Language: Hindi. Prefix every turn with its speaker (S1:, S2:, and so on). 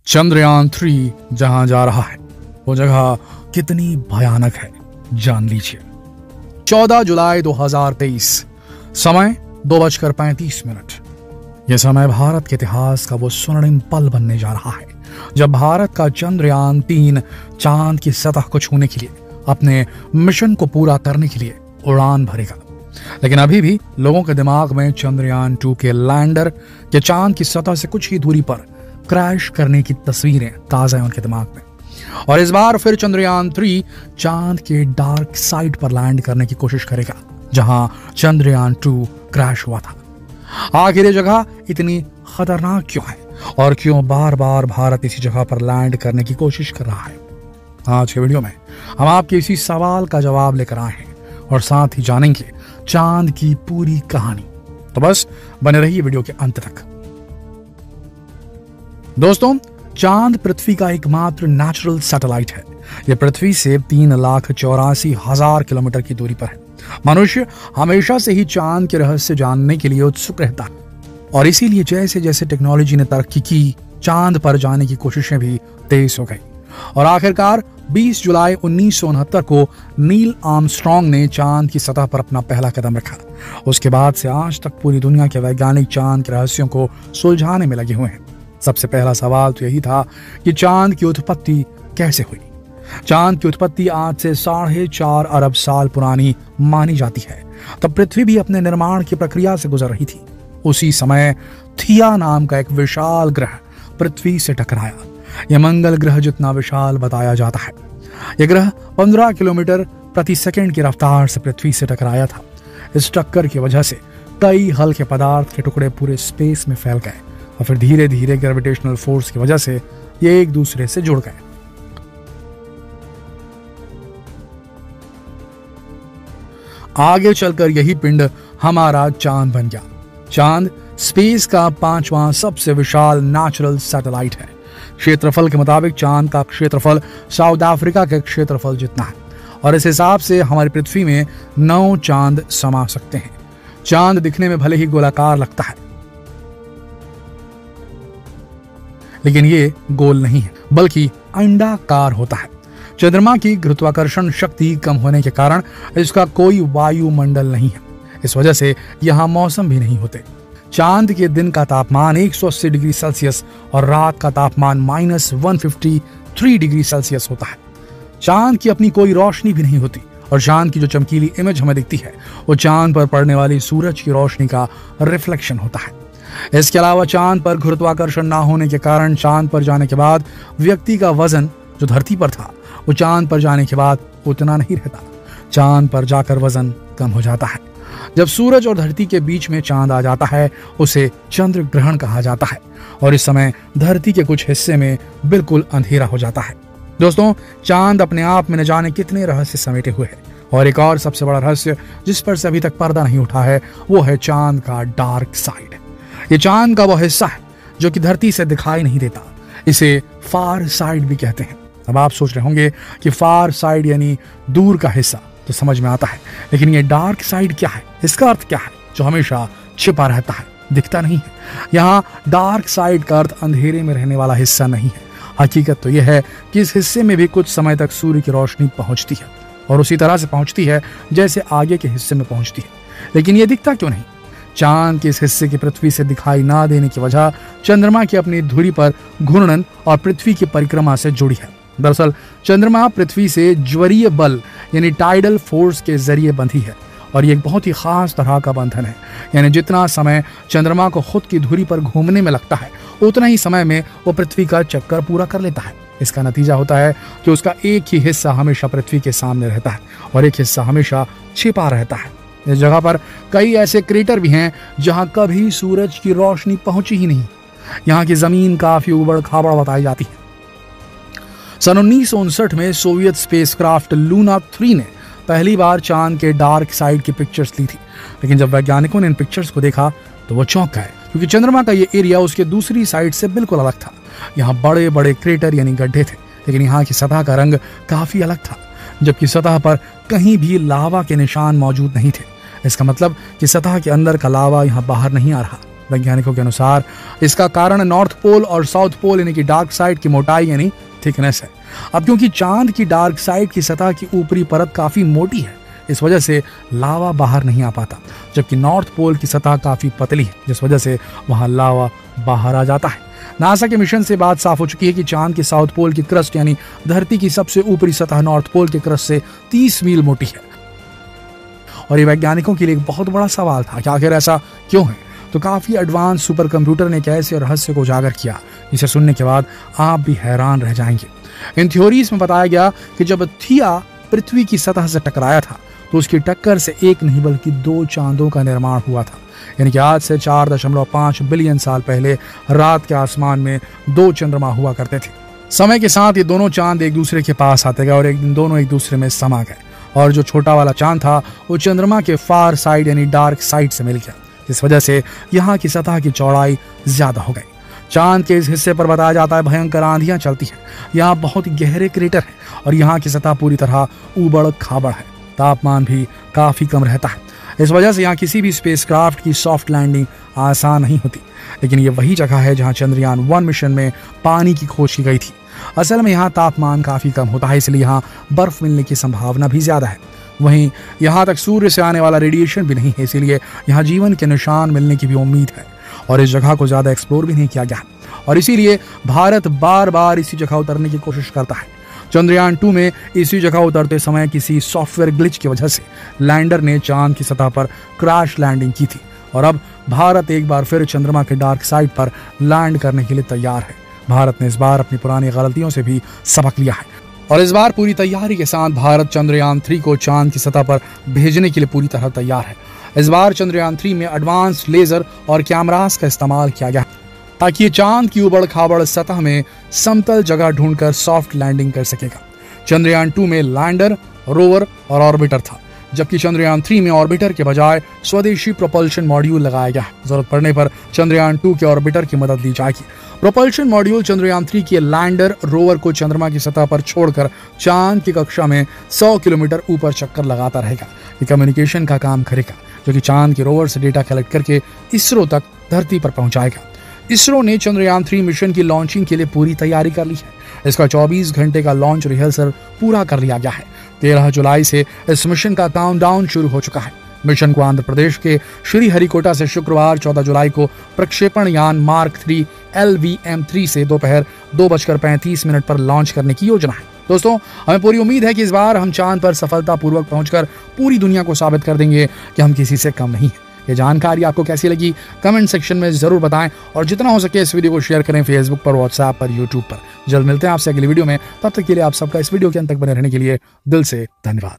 S1: चंद्रयान-3 जहां जा रहा है वो जगह कितनी भयानक है जान लीजिए। 14 जुलाई 2023, समय 2:35। यह समय भारत के इतिहास का वो स्वर्णिम पल बनने जा रहा है जब भारत का चंद्रयान-3 चांद की सतह को छूने के लिए अपने मिशन को पूरा करने के लिए उड़ान भरेगा। लेकिन अभी भी लोगों के दिमाग में चंद्रयान-2 के लैंडर के चांद की सतह से कुछ ही दूरी पर क्रैश करने की तस्वीरें ताजा है उनके दिमाग में। और इस बार फिर चंद्रयान-3 चांद के डार्क साइड पर लैंड करने की कोशिश करेगा जहां चंद्रयान-2 क्रैश हुआ था। आखिर ये जगह इतनी खतरनाक क्यों है और क्यों बार बार भारत इसी जगह पर लैंड करने की कोशिश कर रहा है? आज के वीडियो में हम आपके इसी सवाल का जवाब लेकर आए हैं और साथ ही जानेंगे चांद की पूरी कहानी। तो बस बने रहिए वीडियो के अंत तक। दोस्तों, चांद पृथ्वी का एकमात्र नेचुरल सैटेलाइट है। यह पृथ्वी से 3,84,000 किलोमीटर की दूरी पर है। मनुष्य हमेशा से ही चांद के रहस्य जानने के लिए उत्सुक रहता है और इसीलिए जैसे जैसे टेक्नोलॉजी ने तरक्की की, चांद पर जाने की कोशिशें भी तेज हो गई और आखिरकार 20 जुलाई 1969 को नील आर्मस्ट्रॉन्ग ने चांद की सतह पर अपना पहला कदम रखा। उसके बाद से आज तक पूरी दुनिया के वैज्ञानिक चांद के रहस्यों को सुलझाने में लगे हुए हैं। सबसे पहला सवाल तो यही था कि चांद की उत्पत्ति कैसे हुई। चांद की उत्पत्ति आज से 4.5 अरब साल पुरानी मानी जाती है। तब पृथ्वी भी अपने निर्माण की प्रक्रिया से गुजर रही थी। उसी समय थिया नाम का एक विशाल ग्रह पृथ्वी से टकराया। यह मंगल ग्रह जितना विशाल बताया जाता है। यह ग्रह 15 किलोमीटर प्रति सेकंड की रफ्तार से पृथ्वी से टकराया था। इस टक्कर की वजह से कई हल्के पदार्थ के टुकड़े पूरे स्पेस में फैल गए और फिर धीरे धीरे ग्रेविटेशनल फोर्स की वजह से ये एक दूसरे से जुड़ गए। आगे चलकर यही पिंड हमारा चांद बन गया। चांद स्पेस का 5वां सबसे विशाल नेचुरल सैटेलाइट है। क्षेत्रफल के मुताबिक चांद का क्षेत्रफल साउथ अफ्रीका के क्षेत्रफल जितना है और इस हिसाब से हमारी पृथ्वी में 9 चांद समा सकते हैं। चांद दिखने में भले ही गोलाकार लगता है लेकिन ये गोल नहीं है बल्कि अंडाकार होता है। चंद्रमा की गुरुत्वाकर्षण शक्ति कम होने के कारण इसका कोई वायुमंडल नहीं है। इस वजह से यहाँ मौसम भी नहीं होते। चांद के दिन का तापमान 180 डिग्री सेल्सियस और रात का तापमान -153 डिग्री सेल्सियस होता है। चांद की अपनी कोई रोशनी भी नहीं होती और चांद की जो चमकीली इमेज हमें दिखती है वो चांद पर पड़ने वाली सूरज की रोशनी का रिफ्लेक्शन होता है। इसके अलावा चांद पर गुरुत्वाकर्षण ना होने के कारण चांद पर जाने के बाद व्यक्ति का वजन जो धरती पर था वो चांद पर जाने के बाद उतना नहीं रहता। चांद पर जाकर वजन कम हो जाता है। जब सूरज और धरती के बीच में चांद आ जाता है उसे चंद्र ग्रहण कहा जाता है और इस समय धरती के कुछ हिस्से में बिल्कुल अंधेरा हो जाता है। दोस्तों, चांद अपने आप में न जाने कितने रहस्य समेटे हुए हैं और एक और सबसे बड़ा रहस्य जिस पर से अभी तक पर्दा नहीं उठा है वो है चांद का डार्क साइड। ये चांद का वो हिस्सा है जो कि धरती से दिखाई नहीं देता। इसे फार साइड भी कहते हैं। अब आप सोच रहे होंगे कि फार साइड यानी दूर का हिस्सा, तो समझ में आता है, लेकिन ये डार्क साइड क्या है, इसका अर्थ क्या है जो हमेशा छिपा रहता है, दिखता नहीं है। यहाँ डार्क साइड का अर्थ अंधेरे में रहने वाला हिस्सा नहीं है। हकीकत तो यह है कि इस हिस्से में भी कुछ समय तक सूर्य की रोशनी पहुंचती है और उसी तरह से पहुंचती है जैसे आगे के हिस्से में पहुंचती है। लेकिन ये दिखता क्यों नहीं? चांद के इस हिस्से की पृथ्वी से दिखाई ना देने की वजह चंद्रमा की अपनी धुरी पर घूर्णन और पृथ्वी की परिक्रमा से जुड़ी है। दरअसल चंद्रमा पृथ्वी से ज्वरीय बल यानी टाइडल फोर्स के जरिए बंधी है और ये एक बहुत ही खास तरह का बंधन है। यानी जितना समय चंद्रमा को खुद की धुरी पर घूमने में लगता है उतना ही समय में वो पृथ्वी का चक्कर पूरा कर लेता है। इसका नतीजा होता है कि उसका एक ही हिस्सा हमेशा पृथ्वी के सामने रहता है और एक हिस्सा हमेशा छिपा रहता है। इस जगह पर कई ऐसे क्रेटर भी हैं जहां कभी सूरज की रोशनी पहुंची ही नहीं। यहाँ की जमीन काफी उबड़ खाबड़ बताई जाती है। सन 1959 में सोवियत स्पेसक्राफ्ट लूना 3 ने पहली बार चांद के डार्क साइड की पिक्चर्स ली थी। लेकिन जब वैज्ञानिकों ने इन पिक्चर्स को देखा तो वो चौंक गए क्योंकि चंद्रमा का ये एरिया उसके दूसरी साइड से बिल्कुल अलग था। यहाँ बड़े बड़े क्रेटर यानी गड्ढे थे, लेकिन यहाँ की सतह का रंग काफी अलग था, जबकि सतह पर कहीं भी लावा के निशान मौजूद नहीं थे। इसका मतलब कि सतह के अंदर का लावा यहाँ बाहर नहीं आ रहा, वैज्ञानिकों के अनुसार इसका कारण नॉर्थ पोल और साउथ पोल यानी कि डार्क साइड की मोटाई यानी थिकनेस है। अब क्योंकि चांद की डार्क साइड की सतह की ऊपरी परत काफी मोटी है, इस वजह से लावा बाहर नहीं आ पाता, जबकि नॉर्थ पोल की सतह काफी पतली है, जिस वजह से वहां लावा बाहर आ जाता है। नासा के मिशन से बात साफ हो चुकी है कि चांद के साउथ पोल की क्रस्ट यानी धरती की सबसे ऊपरी सतह नॉर्थ पोल के क्रस्ट से 30 मील मोटी है। और ये वैज्ञानिकों के लिए एक बहुत बड़ा सवाल था कि आखिर ऐसा क्यों है। तो काफी एडवांस सुपर कंप्यूटर ने एक ऐसे रहस्य को उजागर किया जिसे सुनने के बाद आप भी हैरान रह जाएंगे। इन थ्योरीज में बताया गया कि जब थिया पृथ्वी की सतह से टकराया था तो उसकी टक्कर से एक नहीं बल्कि 2 चांदों का निर्माण हुआ था। यानी कि आज से 4.5 बिलियन साल पहले रात के आसमान में 2 चंद्रमा हुआ करते थे। समय के साथ ये दोनों चांद एक दूसरे के पास आते गए और एक दिन दोनों एक दूसरे में समा गए, और जो छोटा वाला चांद था वो चंद्रमा के फार साइड यानी डार्क साइड से मिल गया, जिस वजह से यहाँ की सतह की चौड़ाई ज्यादा हो गई। चांद के इस हिस्से पर बताया जाता है भयंकर आंधियां चलती हैं। यहाँ बहुत गहरे क्रेटर हैं और यहाँ की सतह पूरी तरह उबड़ खाबड़ है। तापमान भी काफी कम रहता है। इस वजह से यहाँ किसी भी स्पेसक्राफ्ट की सॉफ्ट लैंडिंग आसान नहीं होती। लेकिन ये वही जगह है जहाँ चंद्रयान 1 मिशन में पानी की खोज की गई थी। असल में यहाँ तापमान काफी कम होता है, इसलिए यहाँ बर्फ मिलने की संभावना भी ज्यादा है। वहीं यहाँ तक सूर्य से आने वाला रेडिएशन भी नहीं है, इसीलिए यहाँ जीवन के निशान मिलने की भी उम्मीद है। और इस जगह को ज्यादा एक्सप्लोर भी नहीं किया गया, और इसीलिए भारत बार बार इसी जगह उतरने की कोशिश करता है। चंद्रयान 2 में इसी जगह उतरते समय किसी सॉफ्टवेयर ग्लिच की वजह से लैंडर ने चांद की सतह पर क्रैश लैंडिंग की थी, और अब भारत एक बार फिर चंद्रमा के डार्क साइड पर लैंड करने के लिए तैयार है। भारत ने इस बार अपनी पुरानी गलतियों से भी सबक लिया है, और इस बार पूरी तैयारी के साथ भारत चंद्रयान 3 को चांद की सतह पर भेजने के लिए पूरी तरह तैयार है। इस बार चंद्रयान 3 में एडवांस लेजर और कैमरास का इस्तेमाल किया गया ताकि ये चांद की उबड़ खाबड़ सतह में समतल जगह ढूंढकर सॉफ्ट लैंडिंग कर सकेगा। चंद्रयान 2 में लैंडर, रोवर और ऑर्बिटर था, जबकि चंद्रयान 3 में ऑर्बिटर के बजाय स्वदेशी प्रोपल्शन मॉड्यूल लगाया गया। जरूरत पड़ने पर चंद्रयान 2 के ऑर्बिटर की मदद ली जाएगी। प्रोपल्शन मॉड्यूल चंद्रयान 3 के लैंडर रोवर को चंद्रमा की सतह पर छोड़कर चांद की कक्षा में 100 किलोमीटर ऊपर चक्कर लगाता रहेगा। ये कम्युनिकेशन का काम करेगा, जो कि चांद के रोवर से डेटा कलेक्ट करके इसरो तक धरती पर पहुंचाएगा। इसरो ने चंद्रयान 3 मिशन की लॉन्चिंग के लिए पूरी तैयारी कर ली है। इसका 24 घंटे का लॉन्च रिहर्सल पूरा कर लिया गया है। 13 जुलाई से इस मिशन का काउंटडाउन शुरू हो चुका है। मिशन को आंध्र प्रदेश के श्रीहरिकोटा से शुक्रवार 14 जुलाई को प्रक्षेपण यान मार्क 3 LVM-3 से दोपहर 2:35 पर लॉन्च करने की योजना है। दोस्तों, हमें पूरी उम्मीद है कि इस बार हम चांद पर सफलतापूर्वक पहुंचकर पूरी दुनिया को साबित कर देंगे कि हम किसी से कम नहीं हैं। ये जानकारी आपको कैसी लगी कमेंट सेक्शन में जरूर बताएं, और जितना हो सके इस वीडियो को शेयर करें फेसबुक पर, व्हाट्सएप पर, यूट्यूब पर। जल्द मिलते हैं आपसे अगली वीडियो में। तब तक के लिए आप सबका इस वीडियो के अंत तक बने रहने के लिए दिल से धन्यवाद।